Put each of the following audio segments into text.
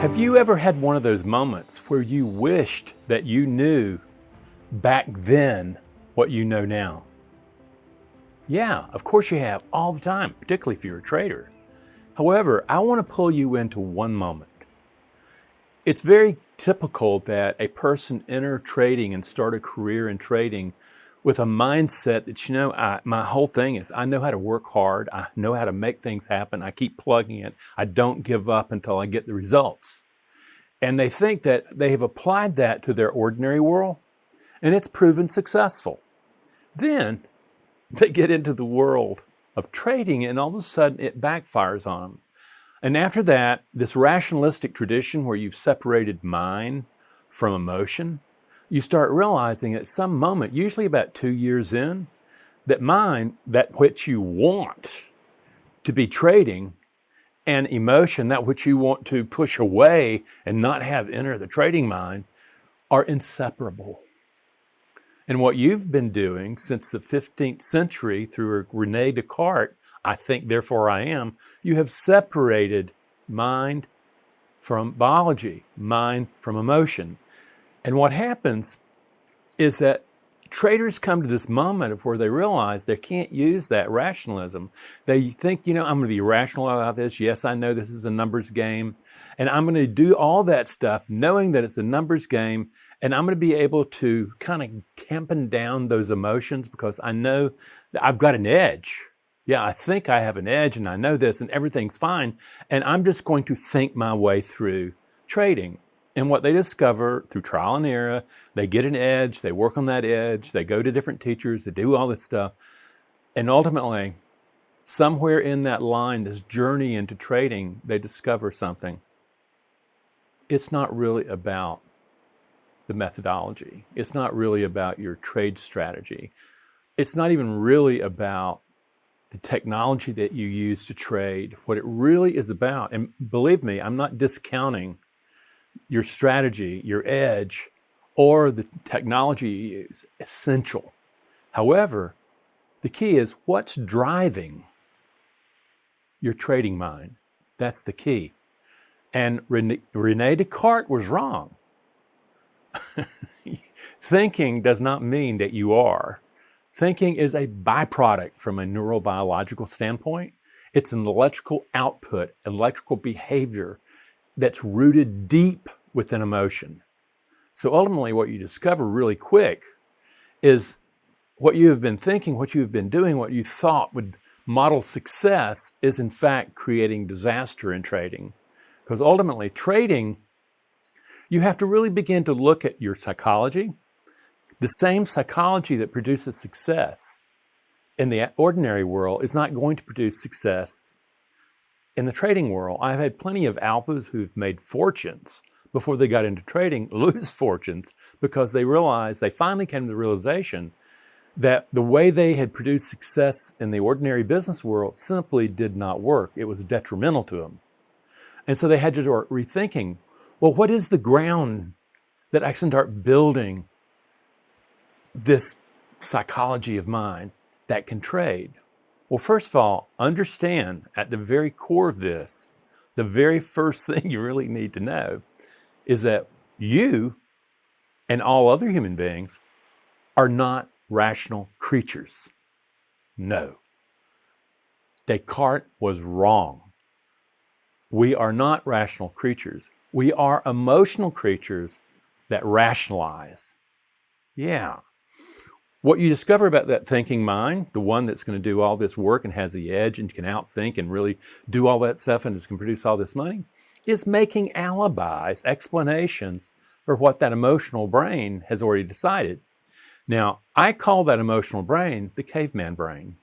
Have you ever had one of those moments where you wished that you knew back then what you know now? Yeah, of course you have, all the time, particularly if you're a trader. However, I want to pull you into one moment. It's very typical that a person enter trading and start a career in trading with a mindset that, my whole thing is I know how to work hard. I know how to make things happen. I keep plugging it. I don't give up until I get the results. And they think that they have applied that to their ordinary world, and it's proven successful. Then they get into the world of trading, and all of a sudden it backfires on them. And after that, this rationalistic tradition where you've separated mind from emotion, you start realizing at some moment, usually about 2 years in, that mind, that which you want to be trading, and emotion, that which you want to push away and not have enter the trading mind, are inseparable. And what you've been doing since the 15th century through Rande Descartes, I think, therefore I am, you have separated mind from biology, mind from emotion. And what happens is that traders come to this moment of where they realize they can't use that rationalism. They think, I'm going to be rational about this. Yes, I know this is a numbers game. And I'm going to do all that stuff knowing that it's a numbers game. And I'm going to be able to kind of tampen down those emotions because I know that I've got an edge. Yeah, I think I have an edge and I know this and everything's fine. And I'm just going to think my way through trading. And what they discover through trial and error, they get an edge, they work on that edge, they go to different teachers, they do all this stuff. And ultimately, somewhere in that line, this journey into trading, they discover something. It's not really about the methodology. It's not really about your trade strategy. It's not even really about the technology that you use to trade. What it really is about, and believe me, I'm not discounting your strategy, your edge, or the technology you use, essential. However, the key is what's driving your trading mind. That's the key. And Rande Descartes was wrong. Thinking does not mean that you are. Thinking is a byproduct from a neurobiological standpoint. It's an electrical output, electrical behavior that's rooted deep within emotion. So ultimately what you discover really quick is what you have been thinking, what you have been doing, what you thought would model success is in fact creating disaster in trading. Because ultimately trading, you have to really begin to look at your psychology. The same psychology that produces success in the ordinary world is not going to produce success in the trading world. I've had plenty of alphas who've made fortunes before they got into trading lose fortunes because they finally came to the realization that the way they had produced success in the ordinary business world simply did not work. It was detrimental to them. And so they had to start rethinking, well, what is the ground that I can start building this psychology of mine that can trade? Well, first of all, understand at the very core of this, the very first thing you really need to know is that you and all other human beings are not rational creatures. No. Descartes was wrong. We are not rational creatures. We are emotional creatures that rationalize. Yeah. What you discover about that thinking mind, the one that's going to do all this work and has the edge and can outthink and really do all that stuff and is going to produce all this money, is making alibis, explanations for what that emotional brain has already decided. Now, I call that emotional brain the caveman brain.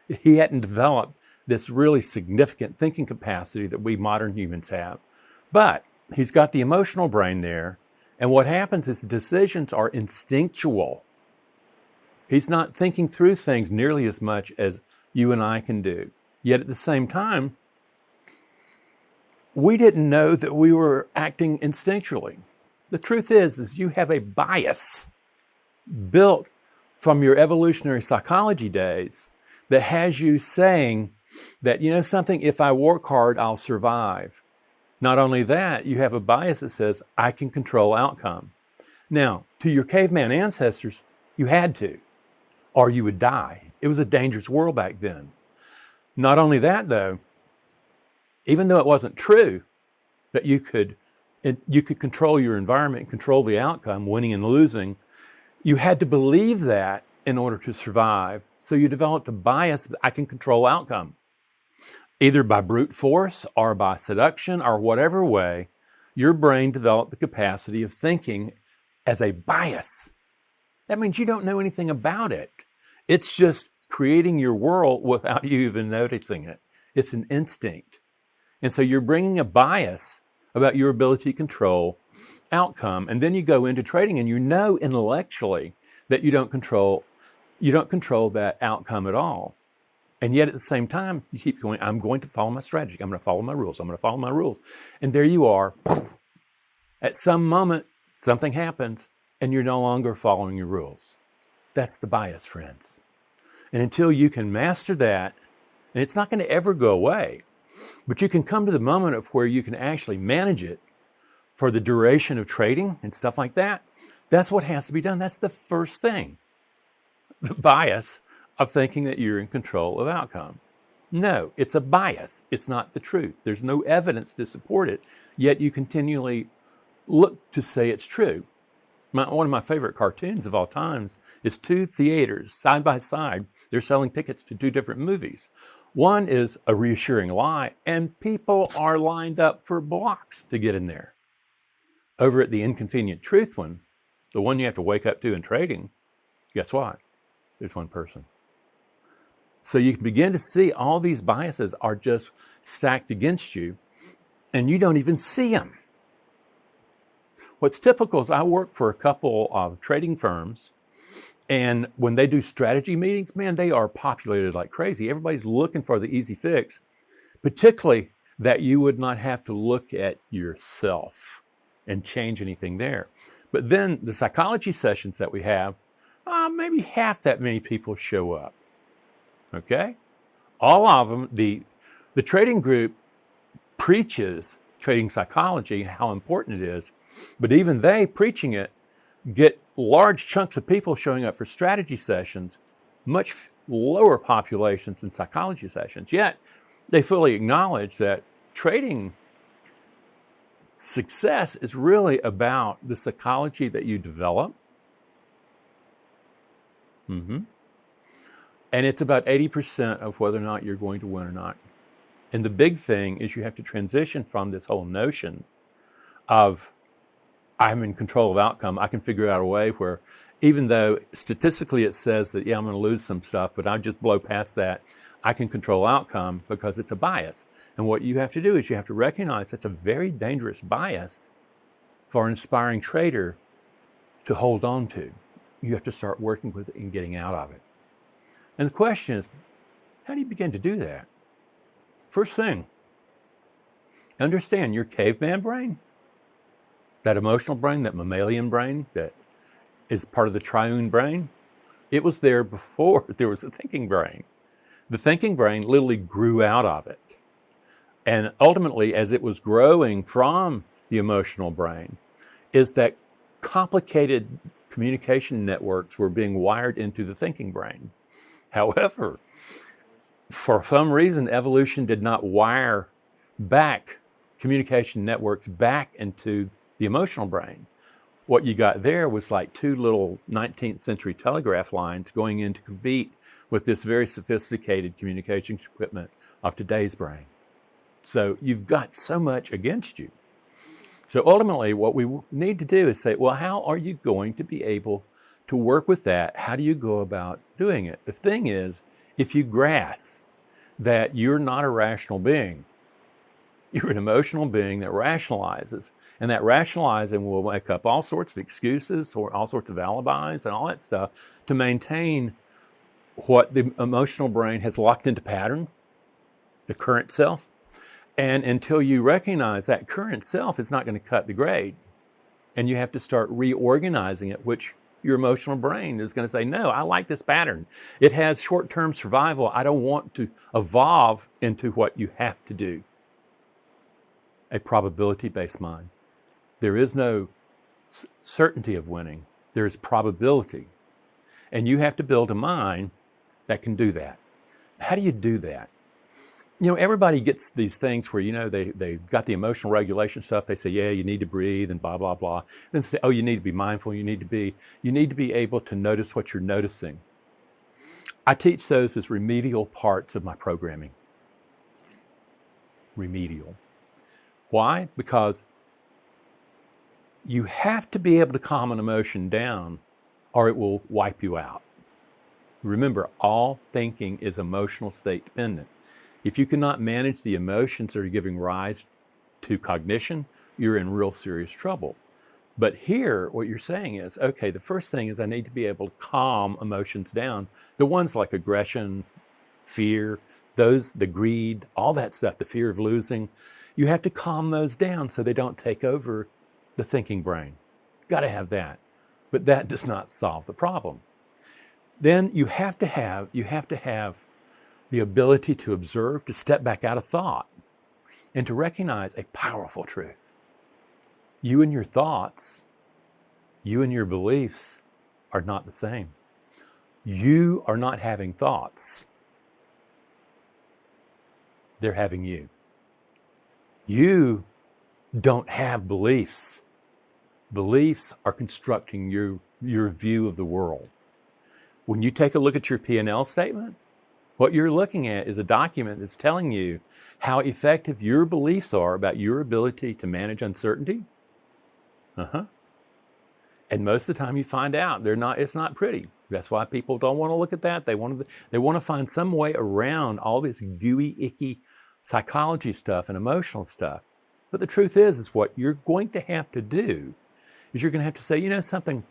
He hadn't developed this really significant thinking capacity that we modern humans have. But he's got the emotional brain there, and what happens is decisions are instinctual. He's not thinking through things nearly as much as you and I can do. Yet at the same time, we didn't know that we were acting instinctually. The truth is you have a bias built from your evolutionary psychology days that has you saying that, something, if I work hard, I'll survive. Not only that, you have a bias that says, I can control outcome. Now, to your caveman ancestors, you had to, or you would die. It was a dangerous world back then. Not only that, though, even though it wasn't true that you could control your environment, control the outcome, winning and losing, you had to believe that in order to survive. So you developed a bias that I can control outcome, either by brute force or by seduction or whatever way. Your brain developed the capacity of thinking as a bias. That means you don't know anything about it. It's just creating your world without you even noticing it. It's an instinct. And so you're bringing a bias about your ability to control outcome. And then you go into trading and you know intellectually that you don't control that outcome at all. And yet at the same time, you keep going, I'm going to follow my strategy. I'm going to follow my rules. I'm going to follow my rules. And there you are. At some moment, something happens and you're no longer following your rules. That's the bias, friends. And until you can master that, and it's not going to ever go away, but you can come to the moment of where you can actually manage it for the duration of trading and stuff like that. That's what has to be done. That's the first thing. The bias of thinking that you're in control of outcome. No, it's a bias. It's not the truth. There's no evidence to support it, yet you continually look to say it's true. One of my favorite cartoons of all times is two theaters side by side. They're selling tickets to two different movies. One is a reassuring lie, and people are lined up for blocks to get in there. Over at the inconvenient truth one, the one you have to wake up to in trading, guess what? There's one person. So you can begin to see all these biases are just stacked against you, and you don't even see them. What's typical is I work for a couple of trading firms, and when they do strategy meetings, man, they are populated like crazy. Everybody's looking for the easy fix, particularly that you would not have to look at yourself and change anything there. But then the psychology sessions that we have, maybe half that many people show up. Okay? All of them, the trading group preaches trading psychology, how important it is, but even they preaching it get large chunks of people showing up for strategy sessions, much lower populations than psychology sessions. Yet they fully acknowledge that trading success is really about the psychology that you develop. And it's about 80% of whether or not you're going to win or not. And the big thing is you have to transition from this whole notion of I'm in control of outcome. I can figure out a way where, even though statistically it says that, I'm going to lose some stuff, but I just blow past that. I can control outcome because it's a bias. And what you have to do is you have to recognize that's a very dangerous bias for an aspiring trader to hold on to. You have to start working with it and getting out of it. And the question is, how do you begin to do that? First thing, understand your caveman brain, that emotional brain, that mammalian brain that is part of the triune brain. It was there before there was a thinking brain. The thinking brain literally grew out of it. And ultimately, as it was growing from the emotional brain, is that complicated communication networks were being wired into the thinking brain. However, for some reason, evolution did not wire back communication networks back into the emotional brain. What you got there was like two little 19th century telegraph lines going in to compete with this very sophisticated communications equipment of today's brain. So you've got so much against you. So ultimately, what we need to do is say, well, how are you going to be able to work with that? How do you go about doing it? The thing is, if you grasp that you're not a rational being, you're an emotional being that rationalizes, and that rationalizing will make up all sorts of excuses or all sorts of alibis and all that stuff to maintain what the emotional brain has locked into pattern, the current self. And until you recognize that current self is not going to cut the grade, and you have to start reorganizing it, which your emotional brain is going to say, no, I like this pattern. It has short-term survival. I don't want to evolve into what you have to do. a probability-based mind. There is no certainty of winning. There is probability. And you have to build a mind that can do that. How do you do that? Everybody gets these things where, they've got the emotional regulation stuff. They say, yeah, you need to breathe and blah, blah, blah. Then they say, oh, you need to be mindful. You need to be able to notice what you're noticing. I teach those as remedial parts of my programming. Remedial. Why? Because you have to be able to calm an emotion down or it will wipe you out. Remember, all thinking is emotional state dependent. If you cannot manage the emotions that are giving rise to cognition, you're in real serious trouble. But here, what you're saying is, okay, the first thing is I need to be able to calm emotions down. The ones like aggression, fear, the greed, all that stuff, the fear of losing, you have to calm those down so they don't take over the thinking brain. Got to have that. But that does not solve the problem. Then you have to have the ability to observe, to step back out of thought, and to recognize a powerful truth. You and your thoughts, you and your beliefs are not the same. You are not having thoughts. They're having you. You don't have beliefs. Beliefs are constructing your view of the world. When you take a look at your P&L statement, what you're looking at is a document that's telling you how effective your beliefs are about your ability to manage uncertainty. And most of the time you find out it's not pretty. That's why people don't want to look at that. They want to find some way around all this gooey, icky psychology stuff and emotional stuff. But the truth is what you're going to have to do is you're going to have to say, something,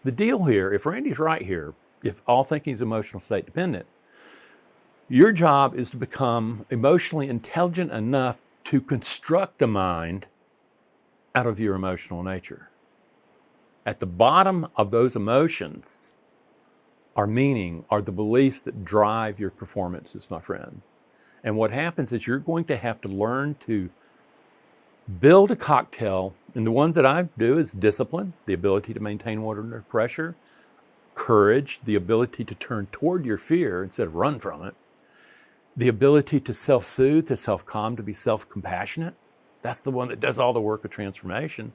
the deal here, if Randy's right here, if all thinking is emotional state dependent, your job is to become emotionally intelligent enough to construct a mind out of your emotional nature. At the bottom of those emotions are the beliefs that drive your performances, my friend. And what happens is you're going to have to learn to build a cocktail. And the one that I do is discipline, the ability to maintain water under pressure, courage, the ability to turn toward your fear instead of run from it, the ability to self-soothe, to self-calm, to be self-compassionate. That's the one that does all the work of transformation.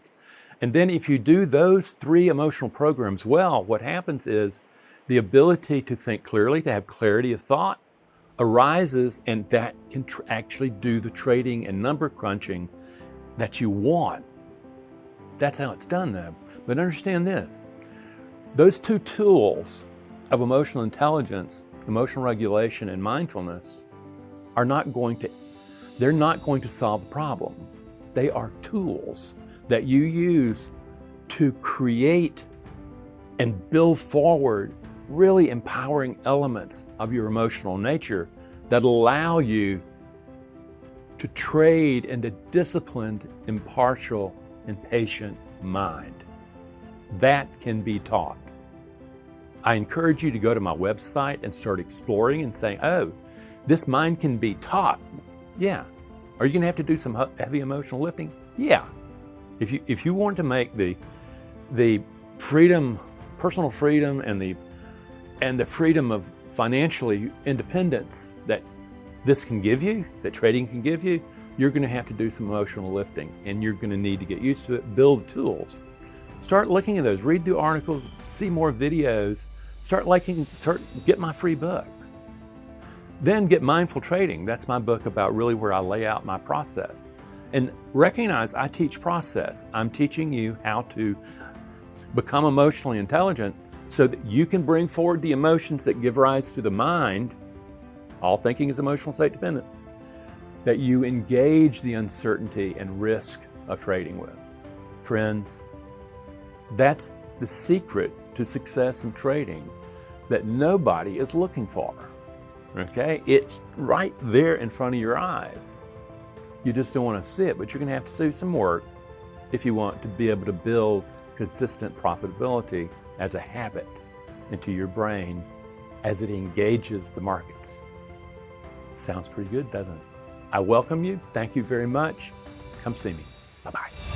And then if you do those 3 emotional programs well, what happens is the ability to think clearly, to have clarity of thought, arises, and that can actually do the trading and number crunching that you want. That's how it's done, though. But understand this. Those 2 tools of emotional intelligence, emotional regulation, and mindfulness are not going to solve the problem. They are tools that you use to create and build forward really empowering elements of your emotional nature that allow you to trade in a disciplined, impartial, and patient mind. That can be taught. I encourage you to go to my website and start exploring and saying, oh, this mind can be taught. Yeah. Are you going to have to do some heavy emotional lifting? Yeah. If you want to make the freedom, personal freedom, and the freedom of financially independence that this can give you, that trading can give you, you're going to have to do some emotional lifting, and you're going to need to get used to it, build the tools. Start looking at those, read the articles, see more videos, get my free book. Then get Mindful Trading. That's my book about really where I lay out my process. And recognize I teach process. I'm teaching you how to become emotionally intelligent so that you can bring forward the emotions that give rise to the mind. All thinking is emotional state dependent. That you engage the uncertainty and risk of trading with. Friends, that's the secret to success in trading that nobody is looking for. Okay? It's right there in front of your eyes. You just don't want to see it, but you're going to have to do some work if you want to be able to build consistent profitability as a habit into your brain as it engages the markets. Sounds pretty good, doesn't it? I welcome you. Thank you very much. Come see me. Bye-bye.